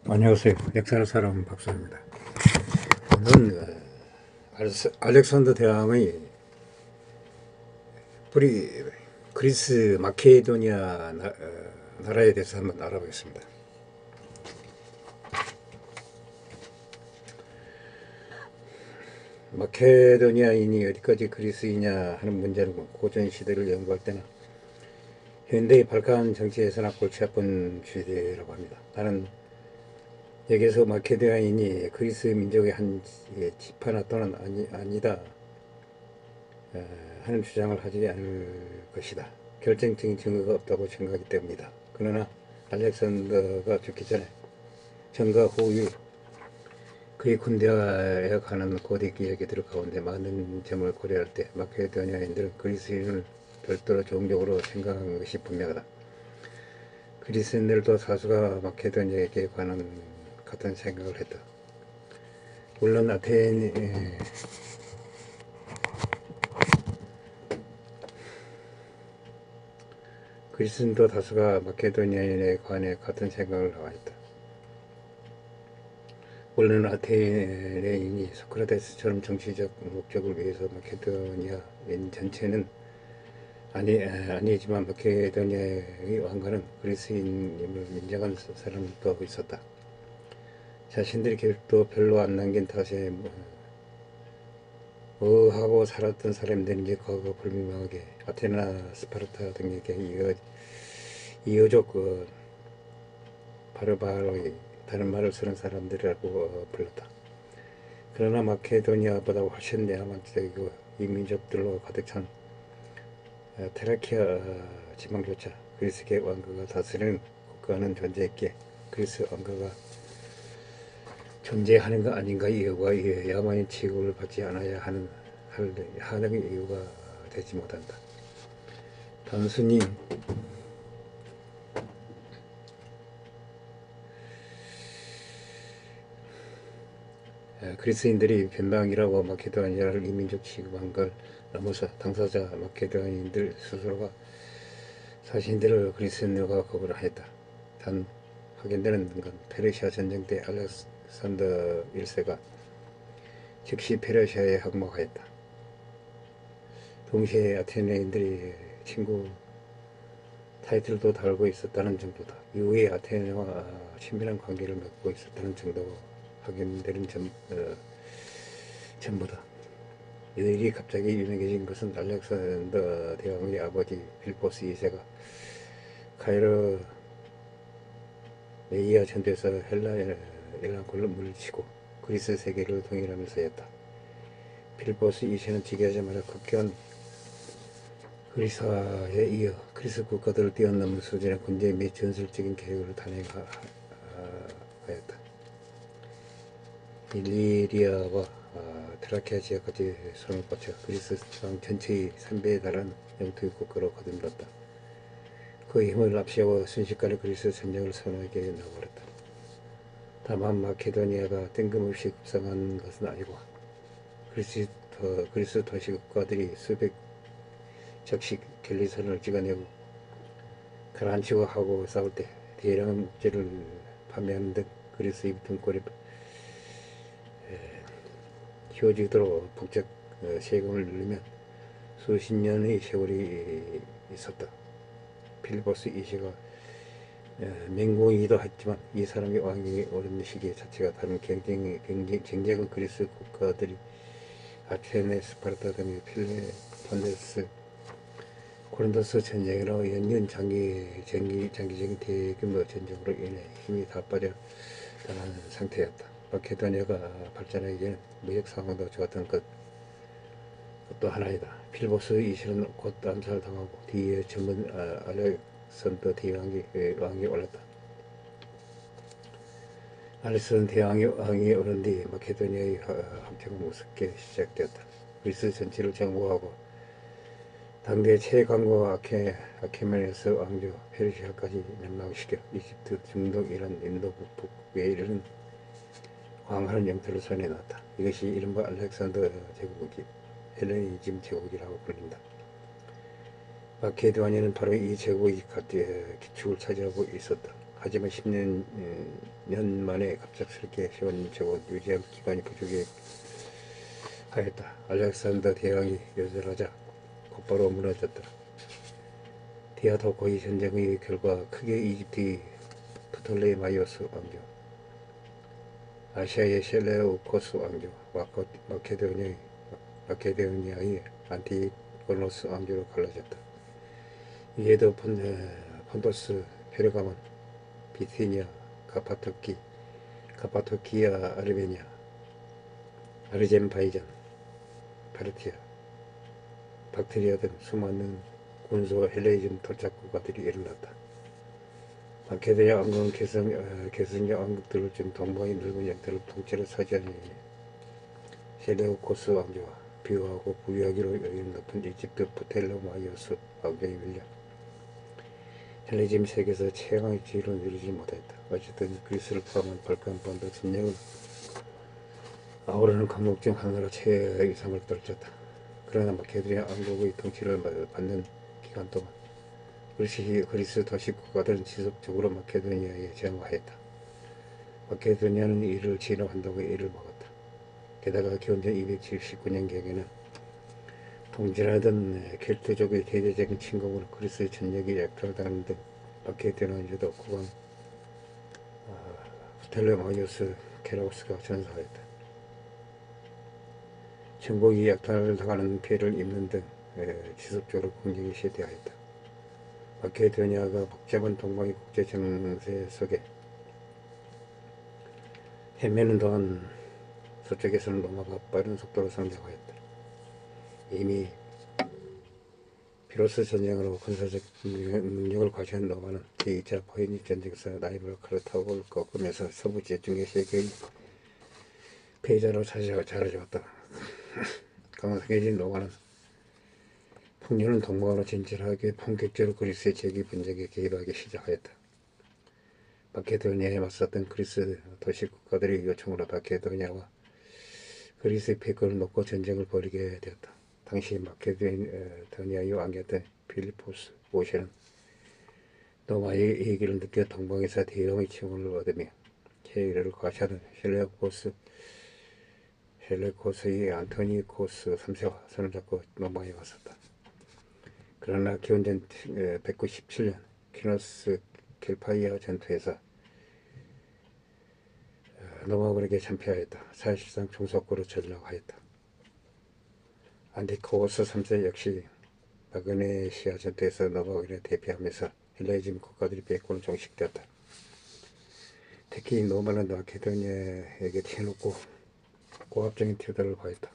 안녕하세요. 역사를 사람 박사입니다. 오늘은 알렉산더 대왕의 뿌리 그리스 마케도니아 나라에 대해서 한번 알아보겠습니다. 마케도니아인이 어디까지 그리스이냐 하는 문제는 고전 시대를 연구할 때는 현대의 발칸 정치에서나 골치 아픈 주제라고 합니다. 나는 여기서 마케도니아인이 그리스 민족의 한 지파나 또는 아니다 하는 주장을 하지 않을 것이다. 결정적인 증거가 없다고 생각하기 때문이다. 그러나 알렉산더가 죽기 전에 전과 후일 그의 군대에 관한 고대 이야기들 가운데 많은 점을 고려할 때 마케도니아인들은 그리스인을 별도로 종족으로 생각한 것이 분명하다. 그리스인들도 다수가 마케도니아에게 관한 같은 생각을 했다. 물론 그리스인도 다수가 마케도니아인에 관해 같은 생각을 하였다. 원래는 아테네인이 소크라테스처럼 정치적 목적을 위해서 마케도니아인 전체는 아니지만 마케도니아의 왕가는 그리스인임을 인정한 사람도 있었다. 자신들이 계획도 별로 안 남긴 탓에 뭐 하고 살았던 사람들인지 과거 불명하게 아테나, 스파르타 등에게 이어족 바르바로의 다른 말을 쓰는 사람들이라고 불렀다. 그러나 마케도니아보다 훨씬 내한만적이고 이민족들로 가득 찬 테라키아 지방조차 그리스계 왕가가 다스리는 국가는 존재했기에 그리스 왕가가 존재하는가 아닌가 이유가 야만인 취급을 받지 않아야 하는 이유가 되지 못한다. 단순히 그리스인들이 변방이라고 마케도니아를 이민족 취급한 걸 넘어서 당사자 마케도니아인들 스스로가 자신들을 그리스인들과 거부를 하였다. 단 확인되는 건 페르시아 전쟁 때 알렉산더 1세가 즉시 페르시아에 항복하였다. 동시에 아테네인들이 친구 타이틀도 달고 있었다는 정도다. 이후에 아테네와 친밀한 관계를 맺고 있었다는 정도가 확인되는 전부다. 이들이 갑자기 유명해진 것은 알렉산더 대왕의 아버지 빌보스 2세가 카이로 메이아 전투에서 헬라군을 물리치고 그리스 세계를 통일하면서였다. 빌보스 2세는 즉위하자마자 급격한 그리스에 이어 그리스 국가들을 뛰어넘는 수준의 군대 및 전술적인 계획을 단행하였다. 일리리아와 트라키아 지역까지 손을 뻗쳐 그리스 지방 전체의 3배에 달하는 영토의 국가로 거듭났다. 그 힘을 앞세워 순식간에 그리스 전쟁을 선하게 나버렸다. 다만 마케도니아가 뜬금없이 급상한 것은 아니고 그리스 도시 국가들이 수백 적씩 결리선을 찍어내고 가라앉히고 하고 싸울 때 대량의 목재를 판매하는 등 그리스의 등골에 키워지도록 북적 세금을 누리면 수십 년의 세월이 있었다. 필리포스 2세가 맹공이기도 했지만 이 사람이 왕위 오른 시기 자체가 다른 경쟁은 그리스 국가들이 아테네, 스파르타 등의 필레폰데스, 코린토스 전쟁으로 연이은 장기적인 대규모 전쟁으로 인해 힘이 다 빠져 나가는 상태였다. 마케도니아가 발전하기에는 무역 상황도 좋았던 것도 하나이다. 필보스 2세는 곧 암살당하고 뒤에 전문 알렉산더 대왕이 올랐다. 알렉산더 대왕이 오른 뒤 마케도니아의 함정은 우습게 시작되었다. 그리스 전체를 정복하고 당대 최강국 아케메네스 왕조 페르시아까지 멸망시켜 이집트, 중동, 이란, 인도 북부에 이르는 광활한 영토를 손해놨다. 이것이 이른바 알렉산더 제국이 헬레니즘 제국이라고 불린다. 마케도니아는 바로 이 제국의 기축을 차지하고 있었다. 하지만 10년 년 만에 갑작스럽게 세운 제국 유지할 기간이 부족해 하였다. 알렉산더 대왕이 요절하자 곧바로 무너졌다. 디아도코이 전쟁의 결과 크게 이집트의 프톨레마이오스 왕조, 아시아의 셀레우코스 왕조, 마케도니아의 안티고노스 왕조로 갈라졌다. 이에도 폰도스, 페르가몬, 비티니아, 카파토키아, 아르메니아, 아르젠바이잔, 파르티아, 박트리아 등 수많은 군소 헬레이즘 토착국가들이 일어났다. 마케도니아 왕국은 계승자 왕국들을 준 동방의 넓은 영토를 통째로 차지하니 셀레우코스 왕조와 비호하고 부유하기로 여기는 높은 이집트 프텔레마이오스 왕조에 밀려 헬레이즘 세계에서 최강의 지위를 누리지 못했다. 어쨌든 그리스를 포함한 발칸반도 전역은 아우르는 강국 중 하나로 최애의 위상을 떨쳤다. 그러나 마케도니아 왕국의 통치를 받는 기간 동안 그리스 도시 국가들은 지속적으로 마케도니아에 제항하였다. 마케도니아는 이를 진압한다고 이를 막았다. 게다가 기원전 279년경에는 동질하던 켈트족의 대대적인 침공으로 그리스의 전역이 약탈당하는 등 마케도니아에도 국왕 프텔레마이오스 케라우스가 전사하였다. 전국이 약탈을 당하는 피해를 입는 등 지속적으로 공격이 시대하였다. 마케도니아가 복잡한 동방의 국제 정세 속에 헤매는 동안 서쪽에서는 로마가 빠른 속도로 성장하였다. 이미 비로소 전쟁으로 군사적 능력을 과시한 로마는 제2차 포니크 전쟁에서 나이브라카를 타고 꺾으면서 서부 지중해 세계의 패자로 자리잡았다. 강성해진 로마는 풍요는 동방으로 진출하게 본격적으로 그리스의 재기 분쟁에 개입하기 시작하였다. 마케도니아에 맞섰던 그리스 도시 국가들의 요청으로 마케도니아와 그리스의 패권을 놓고 전쟁을 벌이게 되었다. 당시 마케도니아의 왕이었던 필리포스 5세는 로마의 얘기를 느껴 동방에서 대형의 지원을 얻으며 해외를 과시하던 헬레코스의 안토니코스 3세와 손을 잡고 로마에 왔었다. 그러나 기원전 197년 키노스 켈파이아 전투에서 로마군에게 참패하였다. 사실상 종속국으로 전락하였다. 안티코스 3세 역시 마그네시아 전투에서 로마군에 대피하면서 헬레이즘 국가들이 패권을 종식되었다. 특히 로마는 마케도니아에게 튀어놓고 고압적인 태도를 보였다.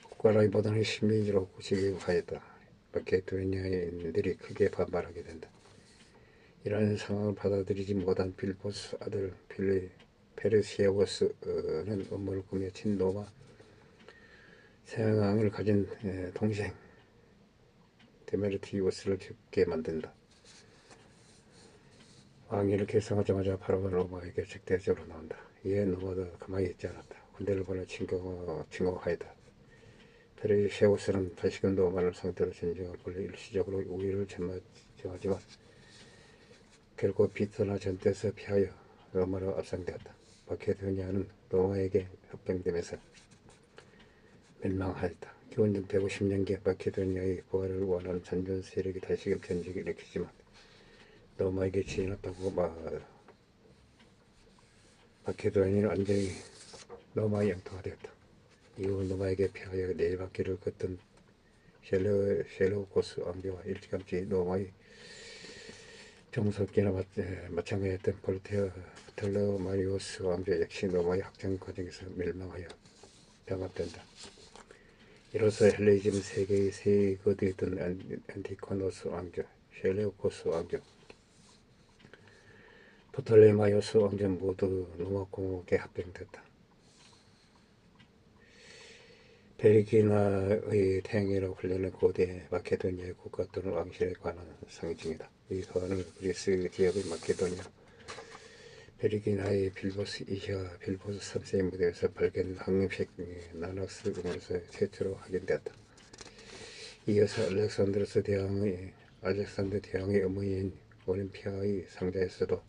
국가라기보다는 식민지로 구직하였다. 마케도니아인들이 크게 반발하게 된다. 이러한 상황을 받아들이지 못한 필리포스 아들 페르시아우스는 음모를 꾸며 친로마 서양왕을 가진 동생 데메르티우스를 죽게 만든다. 왕위를 계승하자마자 바로 로마에게 적대적으로 나온다. 이에 로마도 가만히 있지 않았다. 군대를 보내 침공하였다. 페르시아우스는 다시금 로마를 상대로 전쟁을 벌여 일시적으로 우위를 점하지만 결국 비토나 전투에서 피하여 로마로 압상되었다. 마케도니아는 로마에게 합병되면서 멸망하였다. 기원전 150년기에 마케도니아의 부활을 원하는 전전 세력이 다시금 전쟁을 일으키지만 로마에게 진압하고 마케도니아는 완전히 로마의 영토가 되었다. 이후 로마에게 피하여 내일받기를 걷던 셀레우코스 왕조와 일찌감치 로마의 종속기나 마찬가지였던 프톨레마이오스 왕조 역시 로마의 확장 과정에서 멸망하여 병합된다. 이로써 헬레이즘 세계의 세 거대였던 안티코노스 왕조, 셀레우코스 왕조, 프톨레마이오스 왕조 모두 로마공국에 합병됐다. 베르기나의 태양이라고 불리는 고대 마케도니아의 국가 또는 왕실에 관한 상징이다. 이 서한을 그리스 지역의 마케도니아 베르기나의 빌보스 3세의 무대에서 발견된 황금색 나낙스 음으로서 최초로 확인되었다. 이어서 알렉산더 대왕의 어머니인 올림피아의 상자에서도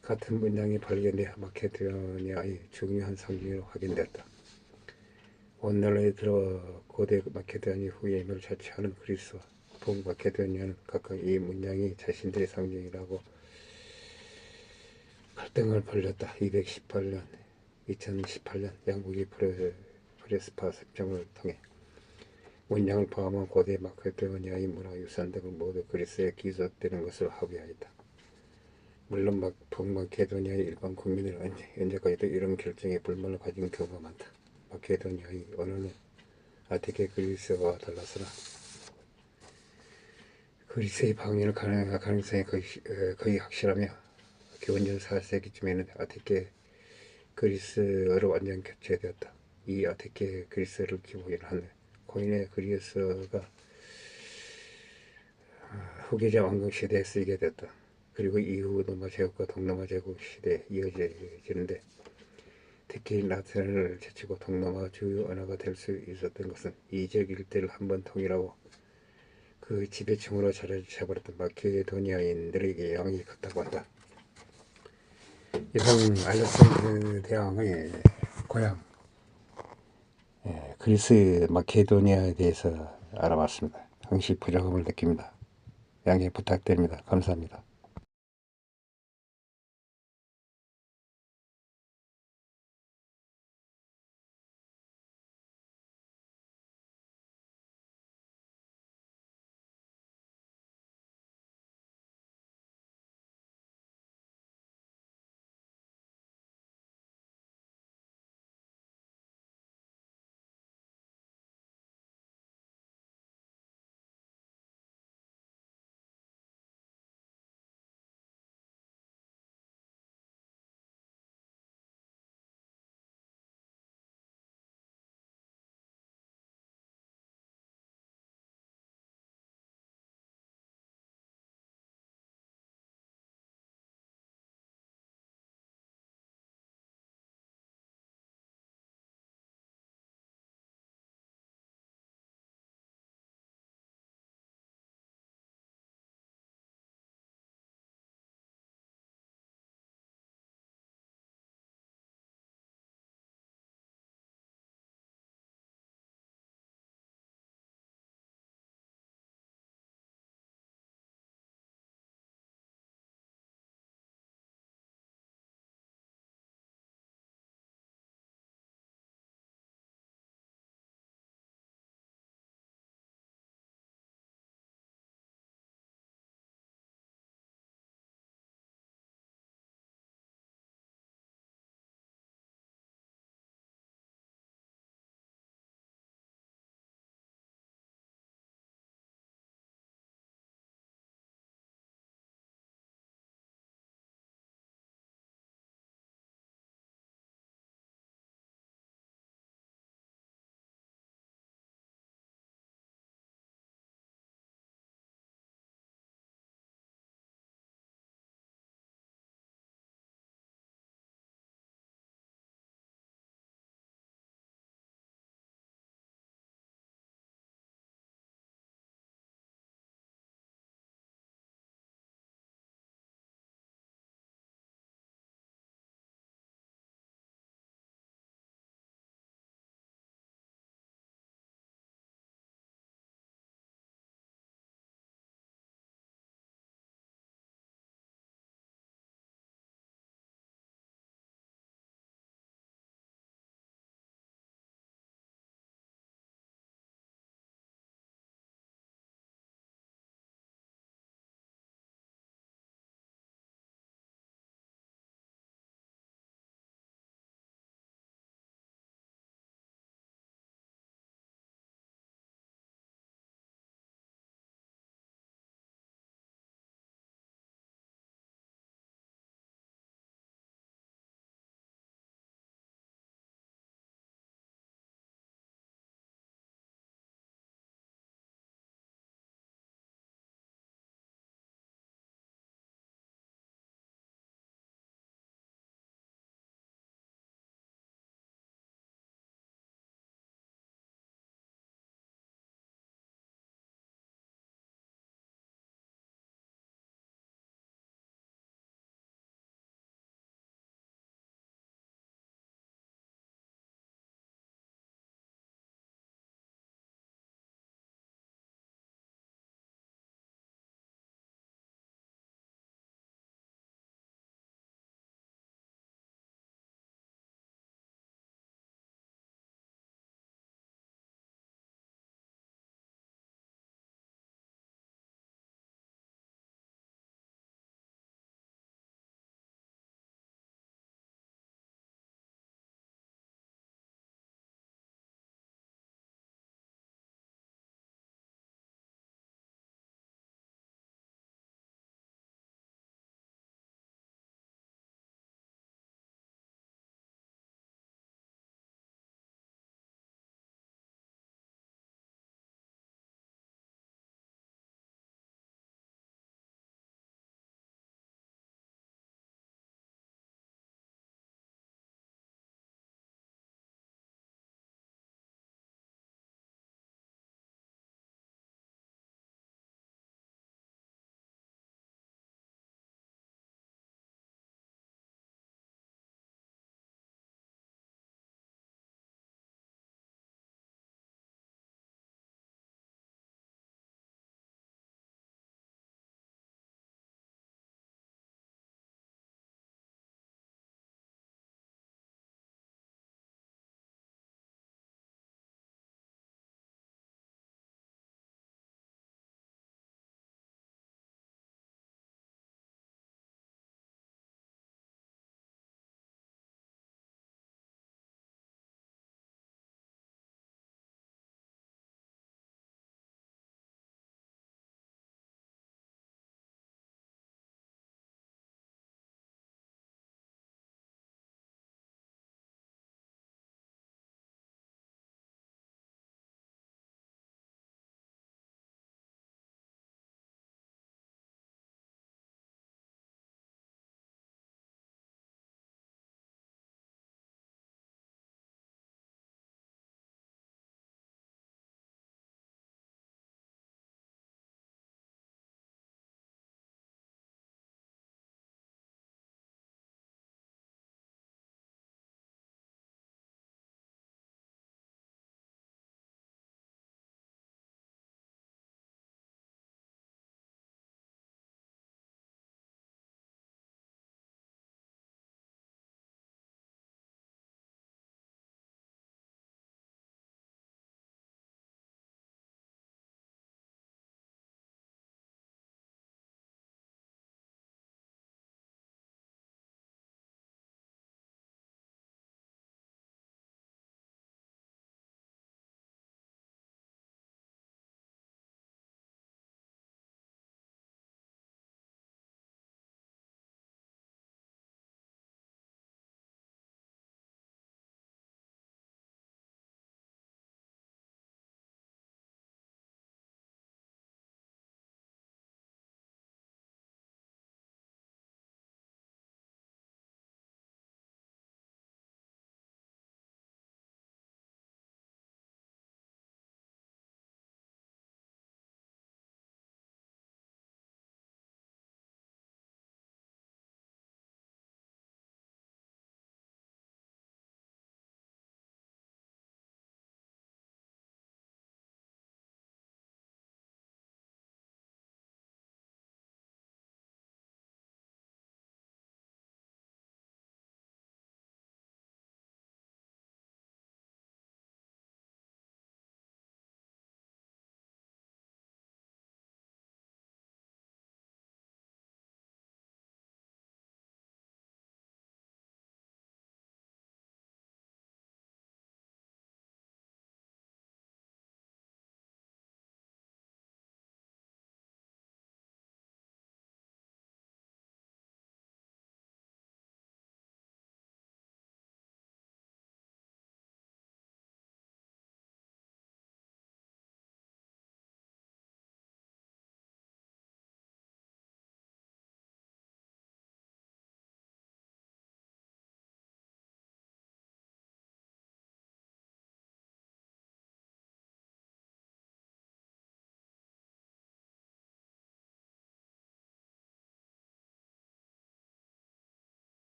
같은 문양이 발견돼 마케도니아의 중요한 상징으로 확인되었다. 오늘날에 들어 고대 마케도니아 후에 힘을 자처하는 그리스와 북마케도니아는 각각 이 문양이 자신들의 상징이라고 갈등을 벌였다. 218년, 2018년 양국이 프레스파 협정을 통해 문양을 포함한 고대 마케도니아의 문화유산 등을 모두 그리스에 기속되는 것을 합의하였다. 물론 북마케도니아의 일반 국민들은 현재까지도 이런 결정에 불만을 가진 경우가 많다. 마케도니아의 언어는 아티케 그리스어와 달라서나 그리스의 방언을 가능성이 거의 확실하며 기원전 4세기쯤에는 아티케 그리스어로 완전 교체되었다. 이 아티케 그리스어를 기본으로 한 고인의 그리스어가 후기자 왕국 시대에 쓰이게 됐다. 그리고 이후 로마 제국과 동로마 제국 시대에 이어지는데 특히 라틴어를 제치고 동로마 주요 언어가 될 수 있었던 것은 이 지역 일대를 한번 통일하고 그 지배층으로 자리를 잡았던 마케도니아인들에게 영향이 컸다고 한다. 이번 알렉산드 대왕의 고향 그리스 마케도니아에 대해서 알아봤습니다. 항시 부족함을 느낍니다. 양해 부탁드립니다. 감사합니다.